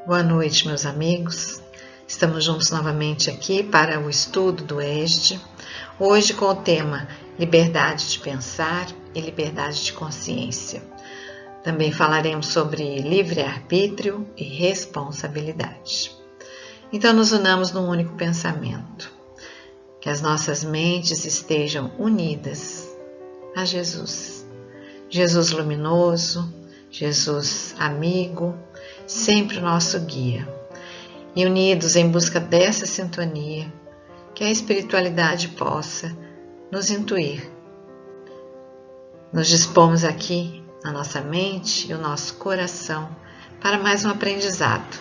Boa noite, meus amigos. Estamos juntos novamente aqui para o estudo do ESD, hoje com o tema Liberdade de Pensar e Liberdade de Consciência. Também falaremos sobre livre-arbítrio e responsabilidade. Então, nos unamos num único pensamento, que as nossas mentes estejam unidas a Jesus. Jesus luminoso, Jesus amigo, sempre o nosso guia. E unidos em busca dessa sintonia, que a espiritualidade possa nos intuir. Nos dispomos aqui, na nossa mente e o nosso coração, para mais um aprendizado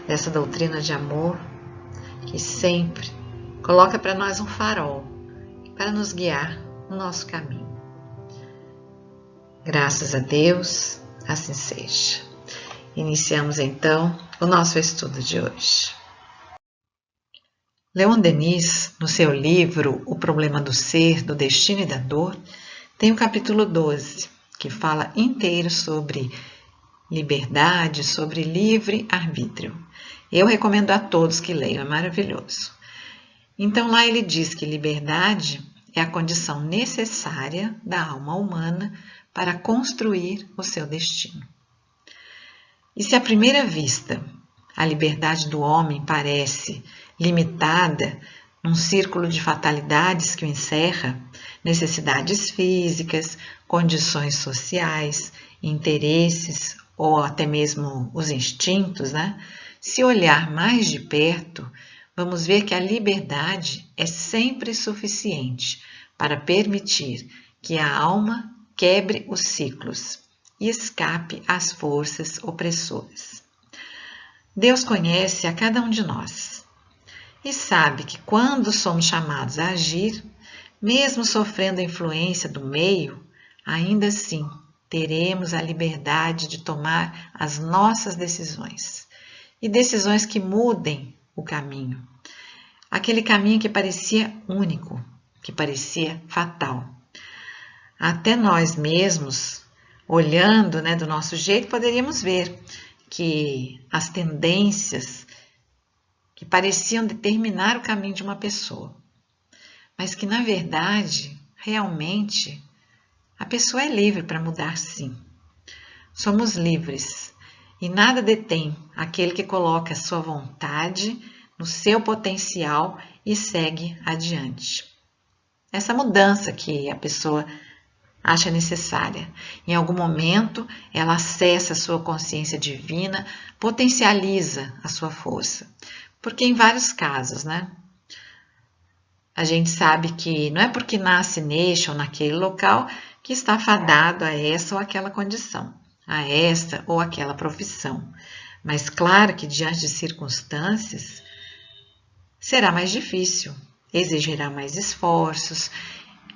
dessa doutrina de amor, que sempre coloca para nós um farol, para nos guiar no nosso caminho. Graças a Deus, assim seja. Iniciamos então o nosso estudo de hoje. Leon Denis, no seu livro O Problema do Ser, do Destino e da Dor, tem o capítulo 12, que fala inteiro sobre liberdade, sobre livre-arbítrio. Eu recomendo a todos que leiam, é maravilhoso. Então lá ele diz que liberdade é a condição necessária da alma humana para construir o seu destino. E se à primeira vista a liberdade do homem parece limitada num círculo de fatalidades que o encerra, necessidades físicas, condições sociais, interesses ou até mesmo os instintos, Se olhar mais de perto, vamos ver que a liberdade é sempre suficiente para permitir que a alma quebre os ciclos e escape às forças opressoras. Deus conhece a cada um de nós e sabe que quando somos chamados a agir, mesmo sofrendo a influência do meio, ainda assim teremos a liberdade de tomar as nossas decisões e decisões que mudem o caminho. Aquele caminho que parecia único, que parecia fatal. Até nós mesmos, olhando do nosso jeito, poderíamos ver que as tendências que pareciam determinar o caminho de uma pessoa, mas que na verdade, realmente, a pessoa é livre para mudar sim. Somos livres e nada detém aquele que coloca a sua vontade no seu potencial e segue adiante. Essa mudança que a pessoa acha necessária. Em algum momento, ela acessa a sua consciência divina, potencializa a sua força. Porque em vários casos, a gente sabe que não é porque nasce neste ou naquele local que está fadado a essa ou aquela condição, a esta ou aquela profissão. Mas claro que diante de circunstâncias, será mais difícil, exigirá mais esforços,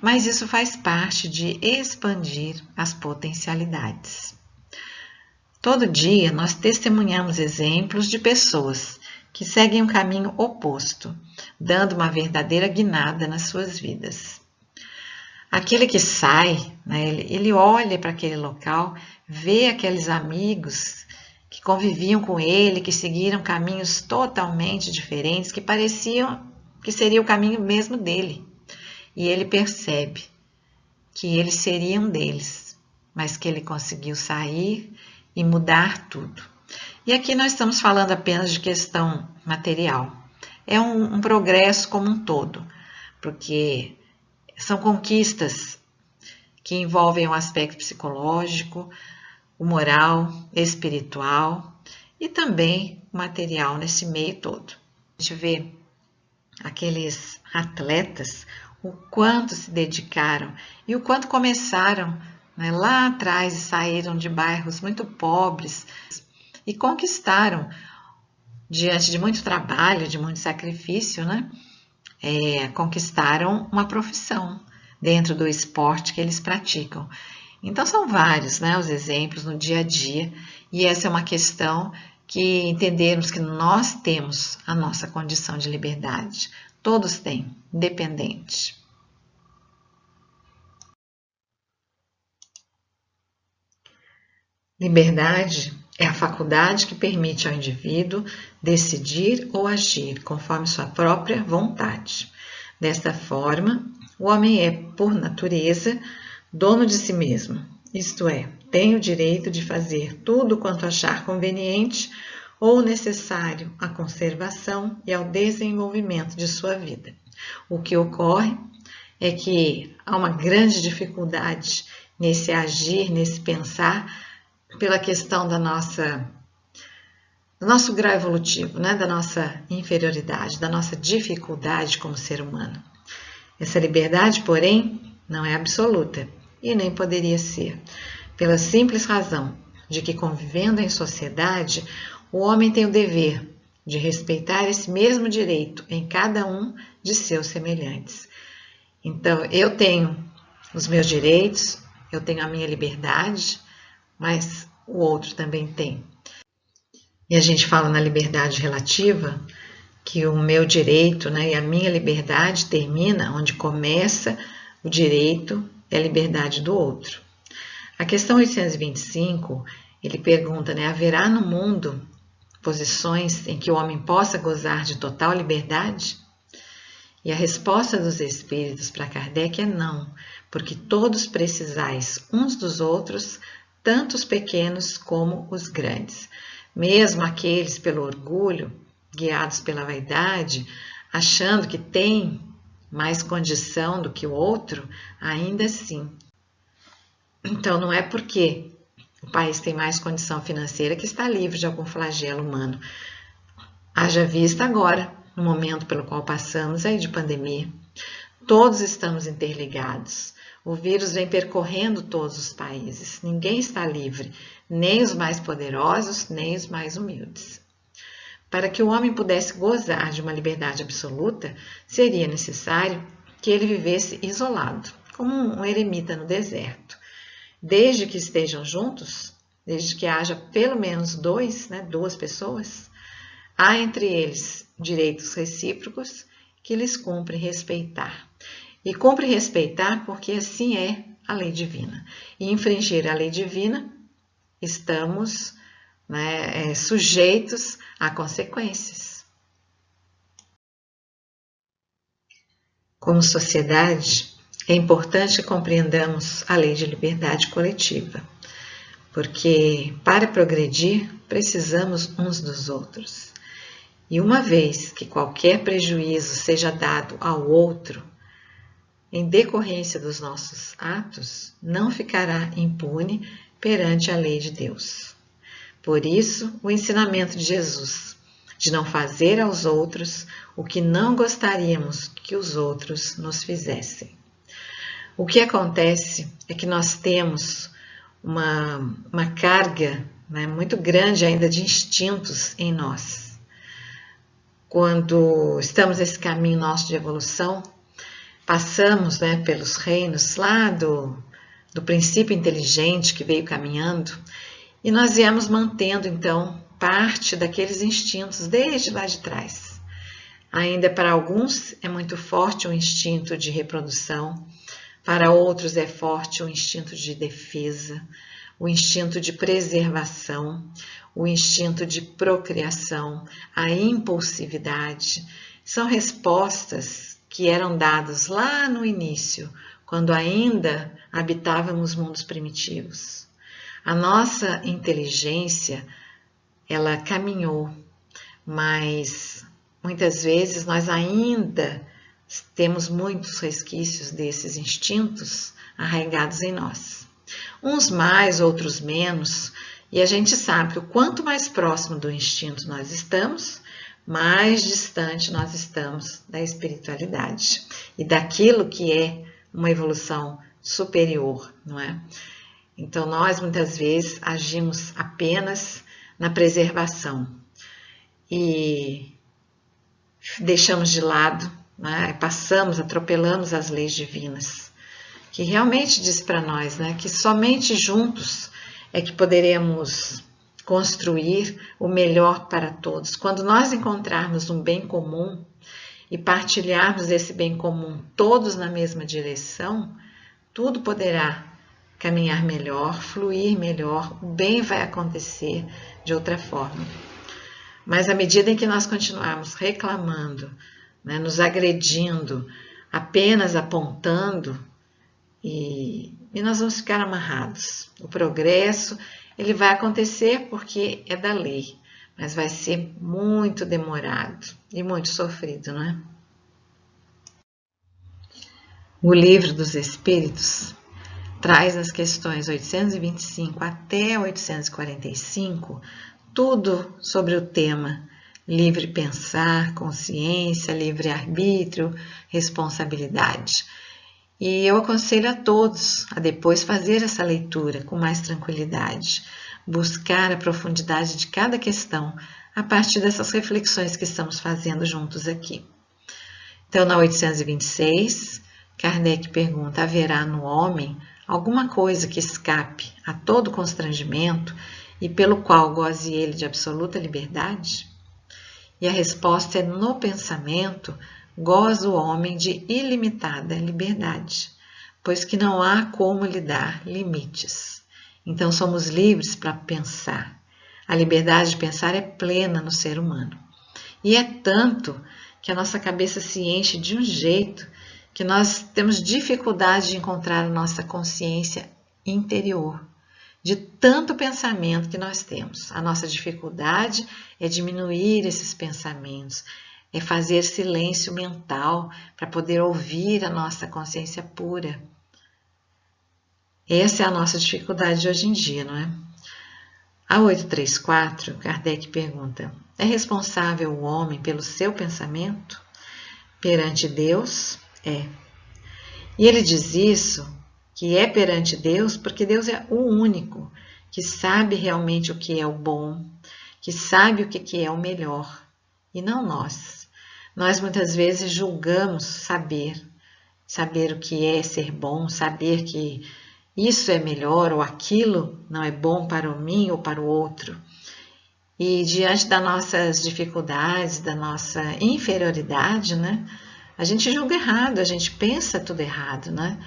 mas isso faz parte de expandir as potencialidades. Todo dia nós testemunhamos exemplos de pessoas que seguem um caminho oposto, dando uma verdadeira guinada nas suas vidas. Aquele que sai, ele olha para aquele local, vê aqueles amigos que conviviam com ele, que seguiram caminhos totalmente diferentes, que pareciam que seria o caminho mesmo dele. E ele percebe que ele seria um deles, mas que ele conseguiu sair e mudar tudo. E aqui nós estamos falando apenas de questão material. É um progresso como um todo, porque são conquistas que envolvem o aspecto psicológico, o moral, espiritual e também o material nesse meio todo. A gente vê aqueles atletas, o quanto se dedicaram e o quanto começaram lá atrás e saíram de bairros muito pobres e conquistaram, diante de muito trabalho, de muito sacrifício, conquistaram uma profissão dentro do esporte que eles praticam. Então são vários os exemplos no dia a dia e essa é uma questão que entendermos que nós temos a nossa condição de liberdade. Todos têm, independente. Liberdade É a faculdade que permite ao indivíduo decidir ou agir conforme sua própria vontade. Desta forma, o homem é, por natureza, dono de si mesmo, isto é, tem o direito de fazer tudo quanto achar conveniente ou necessário à conservação e ao desenvolvimento de sua vida. O que ocorre é que há uma grande dificuldade nesse agir, nesse pensar, pela questão do nosso grau evolutivo, né? Da nossa inferioridade, da nossa dificuldade como ser humano. Essa liberdade, porém, não é absoluta e nem poderia ser, pela simples razão de que, convivendo em sociedade, o homem tem o dever de respeitar esse mesmo direito em cada um de seus semelhantes. Então, eu tenho os meus direitos, eu tenho a minha liberdade, mas o outro também tem. E a gente fala na liberdade relativa que o meu direito, né, e a minha liberdade termina onde começa o direito e a liberdade do outro. A questão 825, ele pergunta, né, haverá no mundo posições em que o homem possa gozar de total liberdade? E a resposta dos espíritos para Kardec é não, porque todos precisais uns dos outros, tanto os pequenos como os grandes. Mesmo aqueles pelo orgulho, guiados pela vaidade, achando que tem mais condição do que o outro, ainda assim. Então não é porque o país tem mais condição financeira que está livre de algum flagelo humano. Haja vista agora, no momento pelo qual passamos aí de pandemia. Todos estamos interligados. O vírus vem percorrendo todos os países. Ninguém está livre, nem os mais poderosos, nem os mais humildes. Para que o homem pudesse gozar de uma liberdade absoluta, seria necessário que ele vivesse isolado, como um eremita no deserto. Desde que estejam juntos, desde que haja pelo menos duas pessoas, há entre eles direitos recíprocos que lhes cumpre respeitar. E cumpre respeitar porque assim é a lei divina. E infringir a lei divina, estamos sujeitos a consequências. Como sociedade, é importante que compreendamos a lei de liberdade coletiva, porque para progredir precisamos uns dos outros. E uma vez que qualquer prejuízo seja dado ao outro, em decorrência dos nossos atos, não ficará impune perante a lei de Deus. Por isso, o ensinamento de Jesus, de não fazer aos outros o que não gostaríamos que os outros nos fizessem. O que acontece é que nós temos uma carga muito grande ainda de instintos em nós. Quando estamos nesse caminho nosso de evolução, passamos pelos reinos lá do princípio inteligente que veio caminhando e nós viemos mantendo então parte daqueles instintos desde lá de trás. Ainda para alguns é muito forte o instinto de reprodução, para outros é forte o instinto de defesa, o instinto de preservação, o instinto de procriação, a impulsividade. São respostas que eram dadas lá no início, quando ainda habitávamos mundos primitivos. A nossa inteligência, ela caminhou, mas muitas vezes nós ainda temos muitos resquícios desses instintos arraigados em nós. Uns mais, outros menos, e a gente sabe que o quanto mais próximo do instinto nós estamos, mais distante nós estamos da espiritualidade e daquilo que é uma evolução superior, não é? Então, nós muitas vezes agimos apenas na preservação e deixamos de lado, atropelamos as leis divinas, que realmente diz para nós que somente juntos é que poderemos construir o melhor para todos. Quando nós encontrarmos um bem comum e partilharmos esse bem comum todos na mesma direção, tudo poderá caminhar melhor, fluir melhor, o bem vai acontecer de outra forma. Mas à medida em que nós continuarmos reclamando, né, nos agredindo, apenas apontando, e nós vamos ficar amarrados. O progresso, ele vai acontecer porque é da lei, mas vai ser muito demorado e muito sofrido, não é? O Livro dos Espíritos traz nas questões 825 até 845 tudo sobre o tema livre pensar, consciência, livre-arbítrio, responsabilidade. E eu aconselho a todos a depois fazer essa leitura com mais tranquilidade, buscar a profundidade de cada questão a partir dessas reflexões que estamos fazendo juntos aqui. Então, na 826, Kardec pergunta: haverá no homem alguma coisa que escape a todo constrangimento e pelo qual goze ele de absoluta liberdade? E a resposta é: no pensamento goza o homem de ilimitada liberdade, pois que não há como lhe dar limites. Então somos livres para pensar. A liberdade de pensar é plena no ser humano. E é tanto que a nossa cabeça se enche de um jeito que nós temos dificuldade de encontrar a nossa consciência interior, de tanto pensamento que nós temos. A nossa dificuldade é diminuir esses pensamentos, é fazer silêncio mental para poder ouvir a nossa consciência pura. Essa é a nossa dificuldade de hoje em dia, não é? A 834, Kardec pergunta: é responsável o homem pelo seu pensamento? Perante Deus, é. E ele diz isso, que é perante Deus, porque Deus é o único que sabe realmente o que é o bom, que sabe o que é o melhor, e não nós. Nós muitas vezes julgamos saber o que é ser bom, saber que isso é melhor ou aquilo não é bom para mim ou para o outro. E diante das nossas dificuldades, da nossa inferioridade, né, a gente julga errado, a gente pensa tudo errado, né?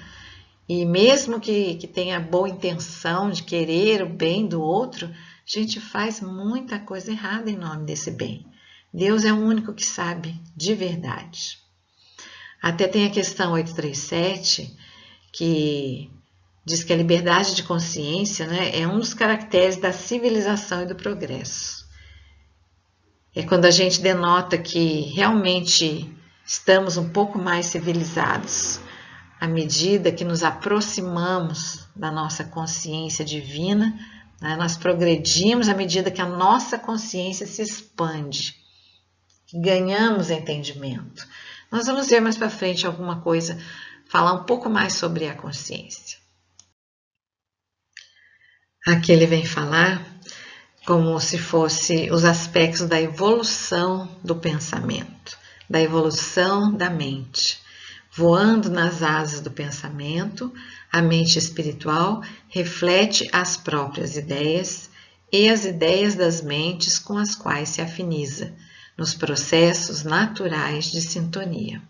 E mesmo que tenha boa intenção de querer o bem do outro, a gente faz muita coisa errada em nome desse bem. Deus é o único que sabe de verdade. Até tem a questão 837, que diz que a liberdade de consciência, né, é um dos caracteres da civilização e do progresso. É quando a gente denota que realmente estamos um pouco mais civilizados, à medida que nos aproximamos da nossa consciência divina, né, nós progredimos à medida que a nossa consciência se expande, que ganhamos entendimento. Nós vamos ver mais para frente alguma coisa, falar um pouco mais sobre a consciência. Aqui ele vem falar como se fosse os aspectos da evolução do pensamento, da evolução da mente. Voando nas asas do pensamento, a mente espiritual reflete as próprias ideias e as ideias das mentes com as quais se afiniza, nos processos naturais de sintonia.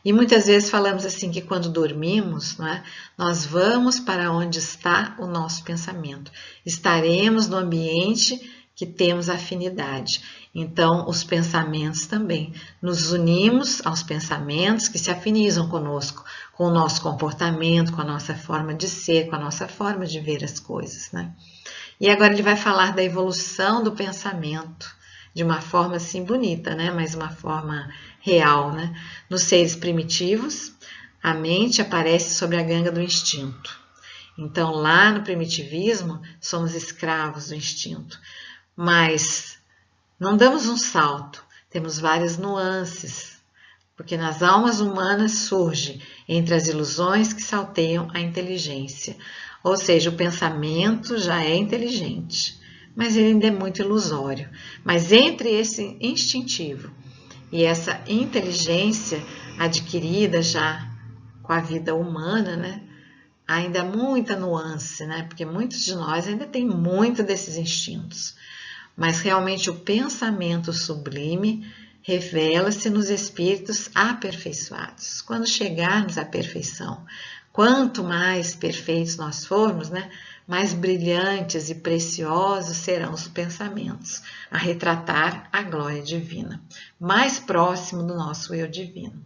E muitas vezes falamos assim que quando dormimos, né, nós vamos para onde está o nosso pensamento. Estaremos no ambiente que temos afinidade. Então, os pensamentos também. Nos unimos aos pensamentos que se afinizam conosco, com o nosso comportamento, com a nossa forma de ser, com a nossa forma de ver as coisas, né? E agora ele vai falar da evolução do pensamento, de uma forma assim bonita, né? Mas uma forma real, né? Nos seres primitivos, a mente aparece sobre a ganga do instinto. Então, lá no primitivismo, somos escravos do instinto. Mas não damos um salto, temos várias nuances, porque nas almas humanas surge entre as ilusões que salteiam a inteligência. Ou seja, o pensamento já é inteligente, mas ele ainda é muito ilusório. Mas entre esse instintivo e essa inteligência adquirida já com a vida humana, né, ainda há muita nuance, né, porque muitos de nós ainda têm muito desses instintos. Mas realmente o pensamento sublime revela-se nos espíritos aperfeiçoados. Quando chegarmos à perfeição, Quanto mais perfeitos nós formos, né, mais brilhantes e preciosos serão os pensamentos a retratar a glória divina, mais próximo do nosso eu divino.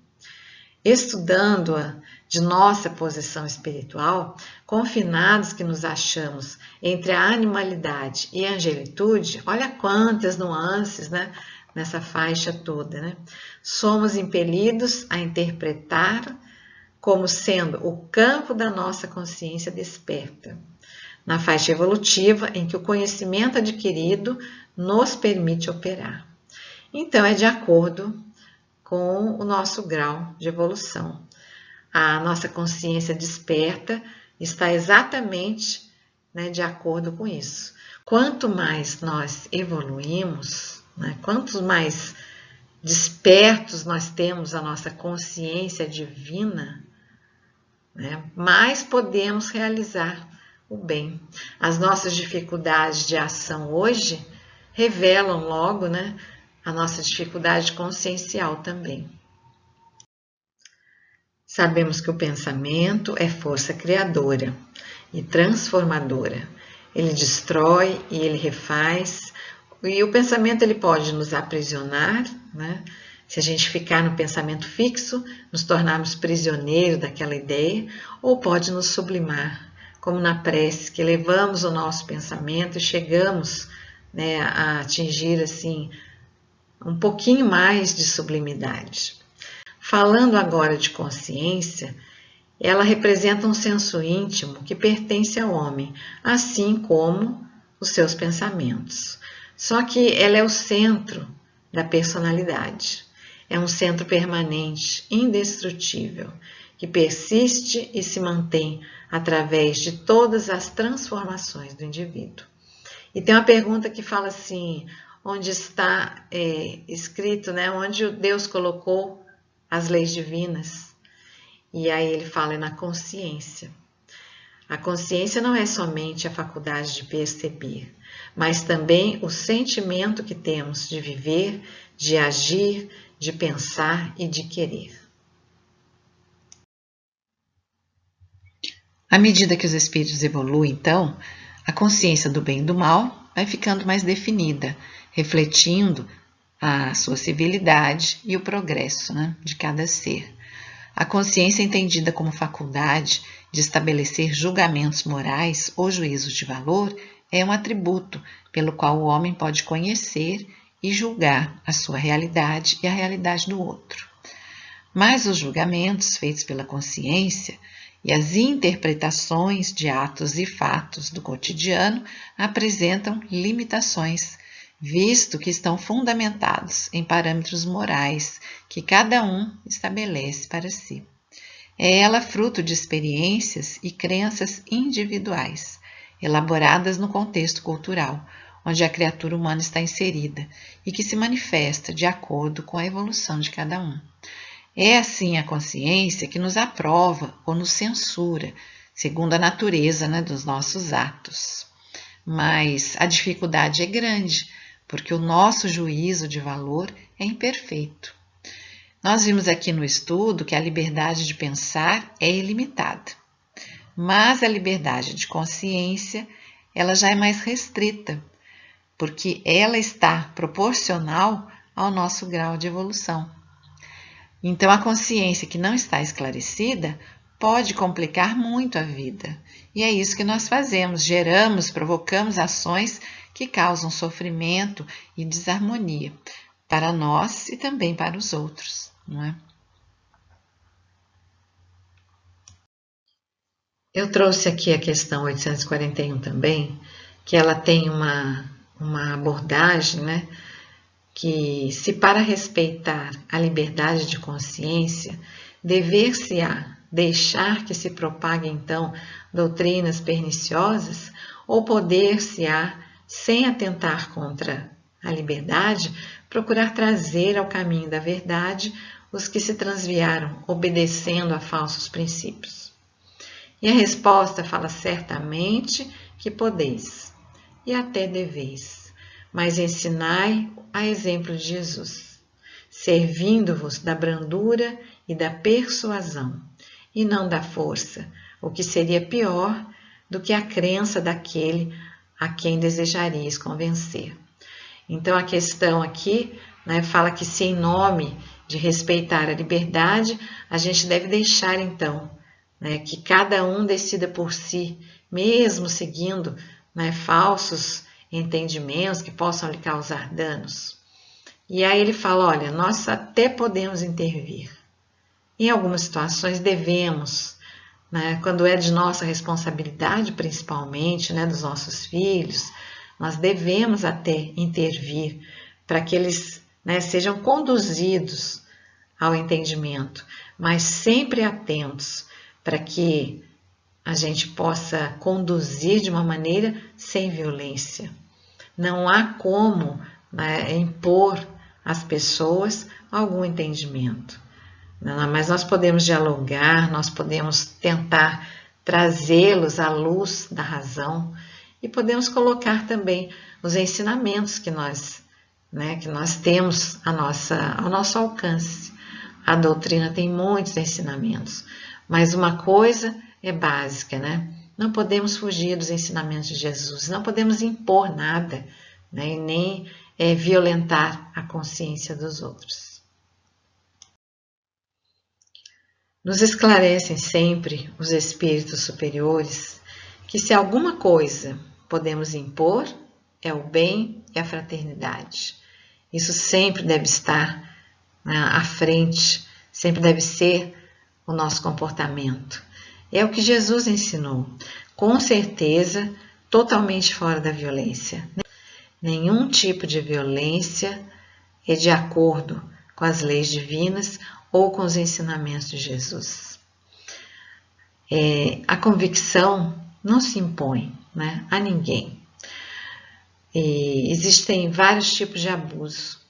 Estudando-a de nossa posição espiritual, confinados que nos achamos entre a animalidade e a angelitude, olha quantas nuances, né, nessa faixa toda, né? Somos impelidos a interpretar como sendo o campo da nossa consciência desperta, na faixa evolutiva em que o conhecimento adquirido nos permite operar. Então, é de acordo com o nosso grau de evolução. A nossa consciência desperta está exatamente, né, de acordo com isso. Quanto mais nós evoluímos, né, quanto mais despertos nós temos a nossa consciência divina, né, mais podemos realizar o bem. As nossas dificuldades de ação hoje revelam logo, né, a nossa dificuldade consciencial também. Sabemos que o pensamento é força criadora e transformadora. Ele destrói e ele refaz. E o pensamento ele pode nos aprisionar, né? Se a gente ficar no pensamento fixo, nos tornarmos prisioneiros daquela ideia, ou pode nos sublimar, como na prece, que elevamos o nosso pensamento e chegamos, né, a atingir assim um pouquinho mais de sublimidade. Falando agora de consciência, ela representa um senso íntimo que pertence ao homem, assim como os seus pensamentos. Só que ela é o centro da personalidade. É um centro permanente, indestrutível, que persiste e se mantém através de todas as transformações do indivíduo. E tem uma pergunta que fala assim, onde está escrito, né, onde Deus colocou as leis divinas. E aí ele fala na consciência. A consciência não é somente a faculdade de perceber, mas também o sentimento que temos de viver, de agir, de pensar e de querer. À medida que os espíritos evoluem, então, a consciência do bem e do mal vai ficando mais definida, refletindo a sua civilidade e o progresso, né, de cada ser. A consciência entendida como faculdade de estabelecer julgamentos morais ou juízos de valor é um atributo pelo qual o homem pode conhecer e julgar a sua realidade e a realidade do outro. Mas os julgamentos feitos pela consciência e as interpretações de atos e fatos do cotidiano apresentam limitações, visto que estão fundamentados em parâmetros morais que cada um estabelece para si. É ela fruto de experiências e crenças individuais, elaboradas no contexto cultural, onde a criatura humana está inserida e que se manifesta de acordo com a evolução de cada um. É assim a consciência que nos aprova ou nos censura, segundo a natureza, né, dos nossos atos. Mas a dificuldade é grande, porque o nosso juízo de valor é imperfeito. Nós vimos aqui no estudo que a liberdade de pensar é ilimitada, mas a liberdade de consciência ela já é mais restrita, porque ela está proporcional ao nosso grau de evolução. Então, a consciência que não está esclarecida pode complicar muito a vida. E é isso que nós fazemos, geramos, provocamos ações que causam sofrimento e desarmonia para nós e também para os outros, não é? Eu trouxe aqui a questão 841 também, que ela tem uma abordagem, né? Que se para respeitar a liberdade de consciência, dever-se-á deixar que se propaguem então doutrinas perniciosas, ou poder-se-á, sem atentar contra a liberdade, procurar trazer ao caminho da verdade os que se transviaram, obedecendo a falsos princípios. E a resposta fala certamente que podeis, e até deveis, mas ensinai a exemplo de Jesus, servindo-vos da brandura e da persuasão, e não da força, o que seria pior do que a crença daquele a quem desejarias convencer. Então a questão aqui, né, fala que se em nome de respeitar a liberdade, a gente deve deixar então, né, que cada um decida por si, mesmo seguindo, né, falsos entendimentos que possam lhe causar danos. E aí ele fala, olha, nós até podemos intervir. Em algumas situações devemos, né, quando é de nossa responsabilidade, principalmente, né, dos nossos filhos, nós devemos até intervir para que eles, né, sejam conduzidos ao entendimento, mas sempre atentos para que a gente possa conduzir de uma maneira sem violência. Não há como, né, impor às pessoas algum entendimento. Mas nós podemos dialogar, nós podemos tentar trazê-los à luz da razão e podemos colocar também os ensinamentos que nós temos ao nosso alcance. A doutrina tem muitos ensinamentos, mas uma coisa é básica, né? Não podemos fugir dos ensinamentos de Jesus, não podemos impor nada, né? E nem violentar a consciência dos outros. Nos esclarecem sempre os espíritos superiores que se alguma coisa podemos impor é o bem e a fraternidade. Isso sempre deve estar, né, à frente, sempre deve ser o nosso comportamento. É o que Jesus ensinou, com certeza totalmente fora da violência. Nenhum tipo de violência é de acordo com as leis divinas ou com os ensinamentos de Jesus. A convicção não se impõe, né, a ninguém. Existem vários tipos de abuso.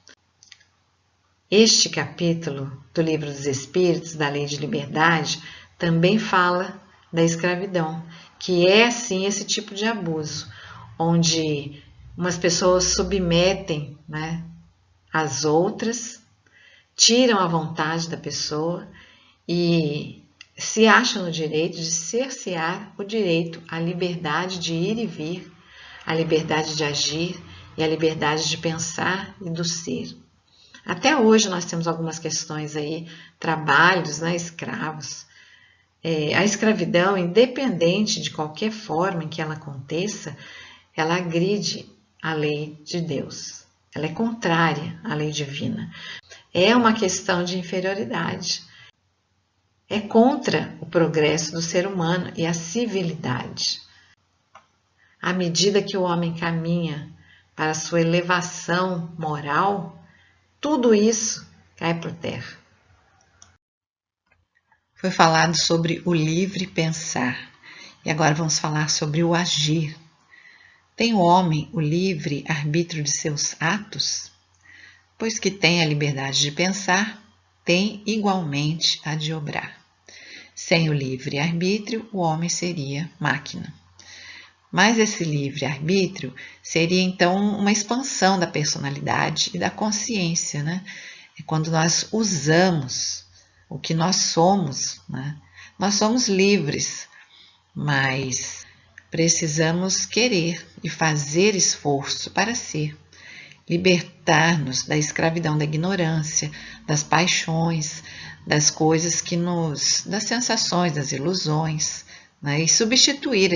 Este capítulo do Livro dos Espíritos, da Lei de Liberdade, também fala da escravidão, que é sim esse tipo de abuso, onde umas pessoas submetem, né, as outras, tiram a vontade da pessoa e se acham no direito de cercear o direito à liberdade de ir e vir, à liberdade de agir e à liberdade de pensar e do ser. Até hoje nós temos algumas questões aí, trabalhos, né, escravos. A escravidão, independente de qualquer forma em que ela aconteça, ela agride a lei de Deus. Ela é contrária à lei divina. É uma questão de inferioridade. É contra o progresso do ser humano e a civilidade. À medida que o homem caminha para a sua elevação moral, tudo isso cai por terra. Foi falado sobre o livre pensar e agora vamos falar sobre o agir. Tem o homem o livre arbítrio de seus atos? Pois que tem a liberdade de pensar, tem igualmente a de obrar. Sem o livre arbítrio, o homem seria máquina. Mas esse livre arbítrio seria então uma expansão da personalidade e da consciência, né? É quando nós usamos o que nós somos, né? Nós somos livres, mas precisamos querer e fazer esforço para ser. Libertar-nos da escravidão da ignorância, das paixões, das coisas das sensações, das ilusões, né? E substituir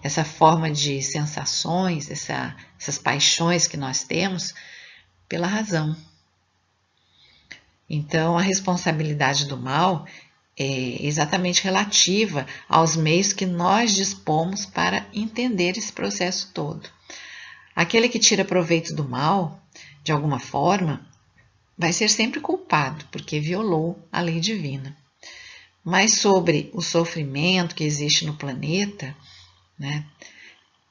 essa forma de sensações, essas paixões que nós temos, pela razão. Então, a responsabilidade do mal é exatamente relativa aos meios que nós dispomos para entender esse processo todo. Aquele que tira proveito do mal, de alguma forma, vai ser sempre culpado, porque violou a lei divina. Mas sobre o sofrimento que existe no planeta, né,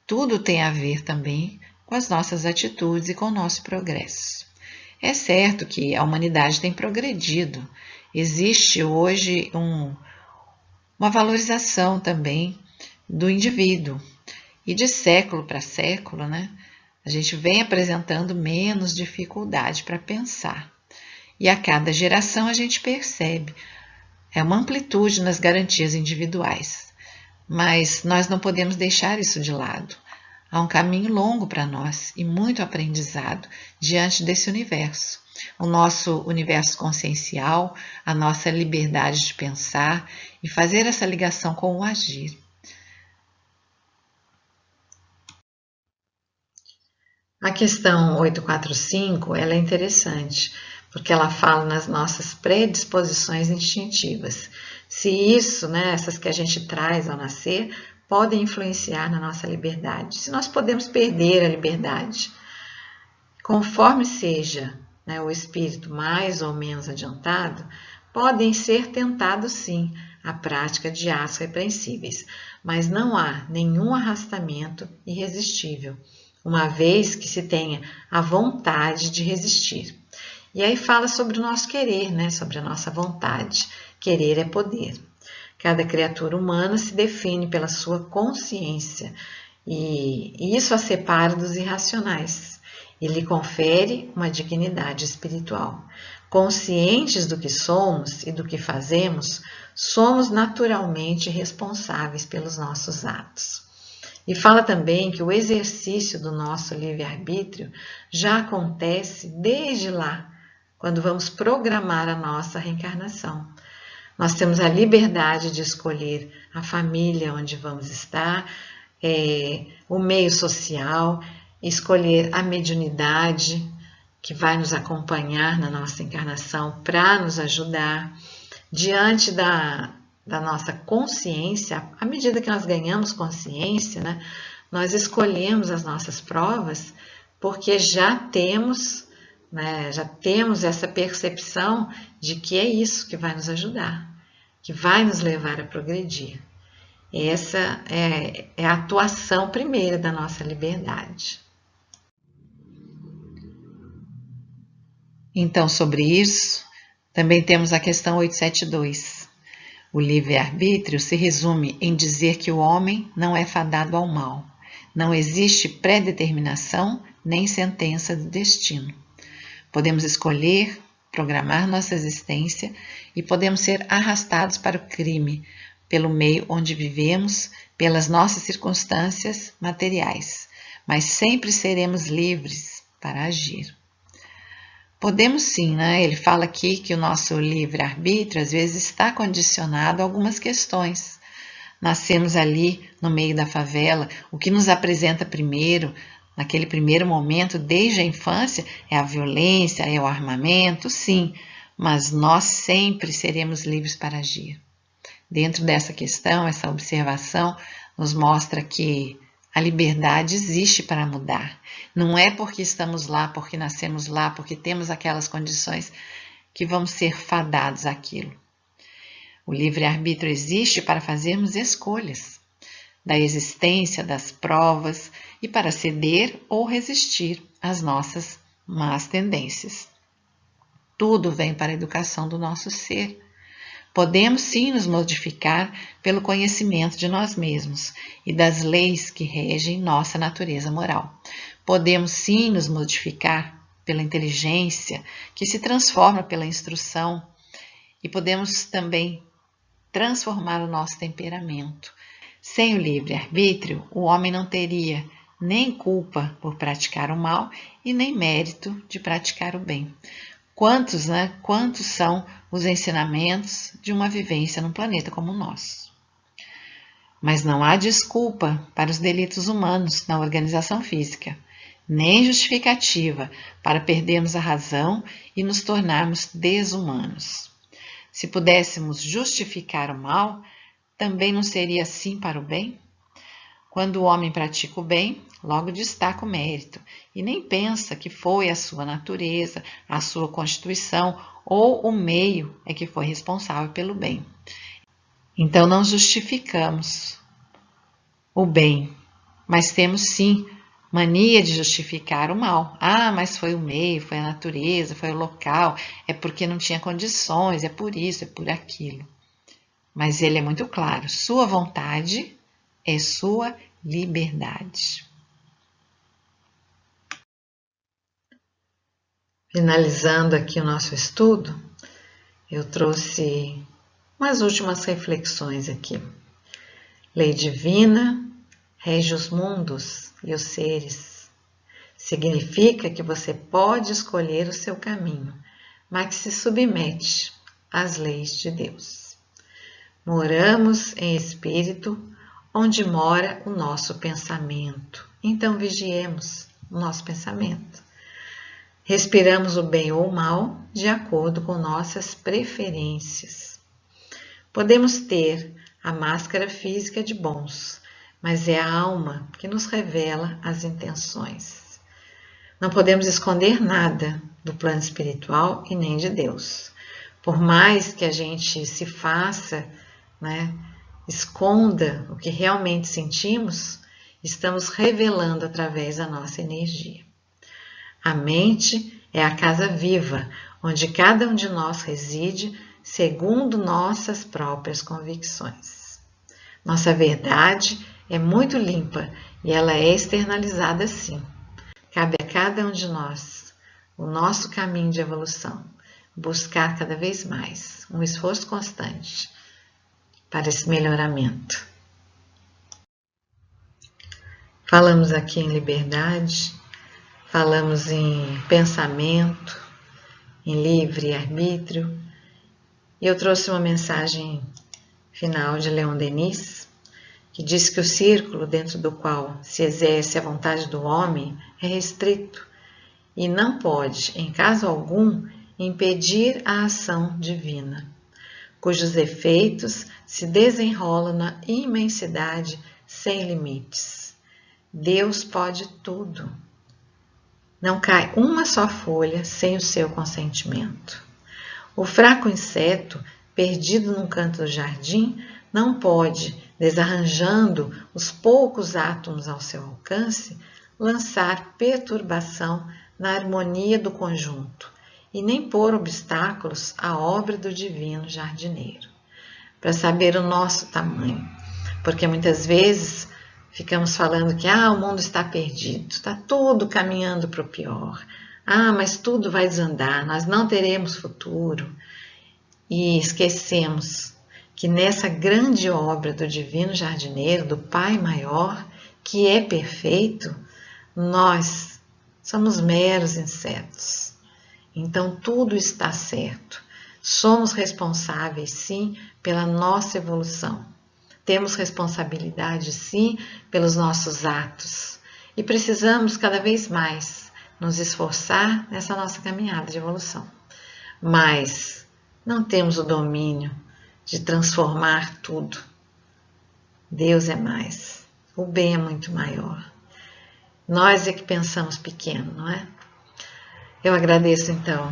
tudo tem a ver também com as nossas atitudes e com o nosso progresso. É certo que a humanidade tem progredido. Existe hoje uma valorização também do indivíduo. E de século para século, né, a gente vem apresentando menos dificuldade para pensar. E a cada geração a gente percebe é uma amplitude nas garantias individuais. Mas nós não podemos deixar isso de lado. Há um caminho longo para nós e muito aprendizado diante desse universo. O nosso universo consciencial, a nossa liberdade de pensar e fazer essa ligação com o agir. A questão 845, ela é interessante, porque ela fala nas nossas predisposições instintivas. Se isso, essas que a gente traz ao nascer, podem influenciar na nossa liberdade. Se nós podemos perder a liberdade. Conforme seja o espírito mais ou menos adiantado, podem ser tentados sim a prática de atos repreensíveis, mas não há nenhum arrastamento irresistível, uma vez que se tenha a vontade de resistir. E aí fala sobre o nosso querer, sobre a nossa vontade. Querer é poder. Cada criatura humana se define pela sua consciência e isso a separa dos irracionais e lhe confere uma dignidade espiritual. Conscientes do que somos e do que fazemos, somos naturalmente responsáveis pelos nossos atos. E fala também que o exercício do nosso livre-arbítrio já acontece desde lá, quando vamos programar a nossa reencarnação. Nós temos a liberdade de escolher a família onde vamos estar, o meio social, escolher a mediunidade que vai nos acompanhar na nossa encarnação para nos ajudar diante da nossa consciência. À medida que nós ganhamos consciência, nós escolhemos as nossas provas porque já temos essa percepção de que é isso que vai nos ajudar, que vai nos levar a progredir. Essa é a atuação primeira da nossa liberdade. Então, sobre isso, também temos a questão 872. O livre-arbítrio se resume em dizer que o homem não é fadado ao mal. Não existe predeterminação nem sentença de destino. Podemos escolher, programar nossa existência e podemos ser arrastados para o crime, pelo meio onde vivemos, pelas nossas circunstâncias materiais, mas sempre seremos livres para agir. Podemos sim, Ele fala aqui que o nosso livre-arbítrio às vezes está condicionado a algumas questões. Nascemos ali no meio da favela, o que nos apresenta primeiro, naquele primeiro momento, desde a infância, é a violência, é o armamento, sim, mas nós sempre seremos livres para agir. Dentro dessa questão, essa observação nos mostra que a liberdade existe para mudar. Não é porque estamos lá, porque nascemos lá, porque temos aquelas condições que vamos ser fadados àquilo. O livre-arbítrio existe para fazermos escolhas da existência, das provas e para ceder ou resistir às nossas más tendências. Tudo vem para a educação do nosso ser. Podemos sim nos modificar pelo conhecimento de nós mesmos e das leis que regem nossa natureza moral. Podemos sim nos modificar pela inteligência que se transforma pela instrução e podemos também transformar o nosso temperamento. Sem o livre-arbítrio, o homem não teria nem culpa por praticar o mal e nem mérito de praticar o bem. Quantos são os ensinamentos de uma vivência num planeta como o nosso? Mas não há desculpa para os delitos humanos na organização física, nem justificativa para perdermos a razão e nos tornarmos desumanos. Se pudéssemos justificar o mal, também não seria assim para o bem? Quando o homem pratica o bem, logo destaca o mérito e nem pensa que foi a sua natureza, a sua constituição ou o meio é que foi responsável pelo bem. Então não justificamos o bem, mas temos sim mania de justificar o mal. Ah, mas foi o meio, foi a natureza, foi o local, é porque não tinha condições, é por isso, é por aquilo. Mas ele é muito claro, sua vontade é sua liberdade. Finalizando aqui o nosso estudo, eu trouxe as últimas reflexões aqui. Lei divina rege os mundos e os seres. Significa que você pode escolher o seu caminho, mas que se submete às leis de Deus. Moramos em espírito, onde mora o nosso pensamento. Então vigiemos o nosso pensamento. Respiramos o bem ou o mal de acordo com nossas preferências. Podemos ter a máscara física de bons, mas é a alma que nos revela as intenções. Não podemos esconder nada do plano espiritual e nem de Deus. Por mais que a gente se faça, esconda o que realmente sentimos, estamos revelando através da nossa energia. A mente é a casa viva, onde cada um de nós reside segundo nossas próprias convicções. Nossa verdade é muito limpa e ela é externalizada sim. Cabe a cada um de nós o nosso caminho de evolução, buscar cada vez mais um esforço constante para esse melhoramento. Falamos aqui em liberdade, falamos em pensamento, em livre-arbítrio, e eu trouxe uma mensagem final de Leon Denis, que diz que o círculo dentro do qual se exerce a vontade do homem é restrito e não pode, em caso algum, impedir a ação divina, cujos efeitos se desenrolam na imensidade sem limites. Deus pode tudo. Não cai uma só folha sem o seu consentimento. O fraco inseto, perdido num canto do jardim, não pode, desarranjando os poucos átomos ao seu alcance, lançar perturbação na harmonia do conjunto e nem pôr obstáculos à obra do divino jardineiro. Para saber o nosso tamanho, porque muitas vezes ficamos falando que o mundo está perdido, está tudo caminhando para o pior. Mas tudo vai desandar, nós não teremos futuro. E esquecemos que nessa grande obra do Divino Jardineiro, do Pai Maior, que é perfeito, nós somos meros insetos. Então tudo está certo. Somos responsáveis, sim, pela nossa evolução. Temos responsabilidade, sim, pelos nossos atos. E precisamos cada vez mais nos esforçar nessa nossa caminhada de evolução. Mas não temos o domínio de transformar tudo. Deus é mais. O bem é muito maior. Nós é que pensamos pequeno, não é? Eu agradeço, então,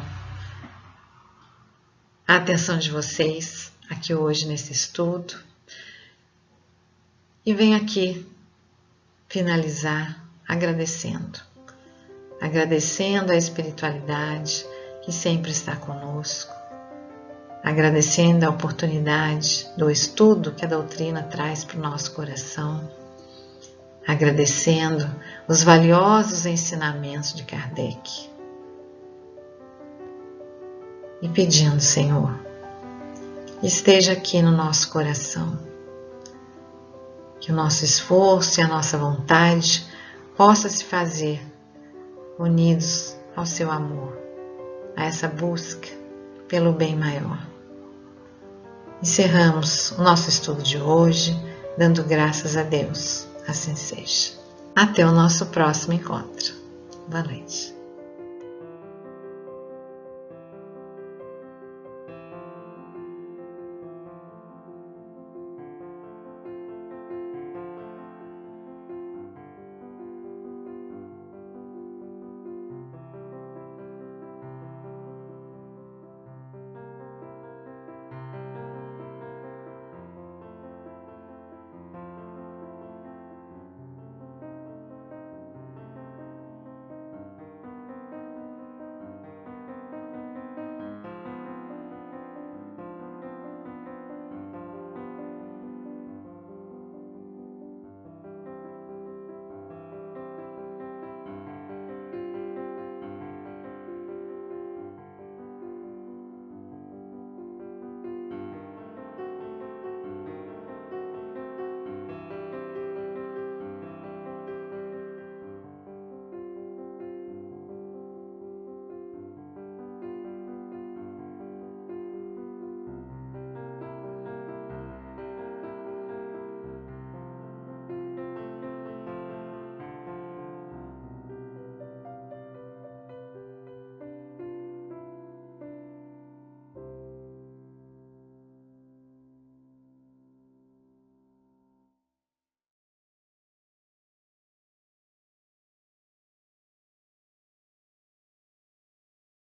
a atenção de vocês aqui hoje nesse estudo. E venho aqui finalizar agradecendo. Agradecendo a espiritualidade que sempre está conosco. Agradecendo a oportunidade do estudo que a doutrina traz para o nosso coração. Agradecendo os valiosos ensinamentos de Kardec. E pedindo, Senhor, esteja aqui no nosso coração. Que o nosso esforço e a nossa vontade possa se fazer unidos ao seu amor, a essa busca pelo bem maior. Encerramos o nosso estudo de hoje, dando graças a Deus. Assim seja. Até o nosso próximo encontro. Boa noite.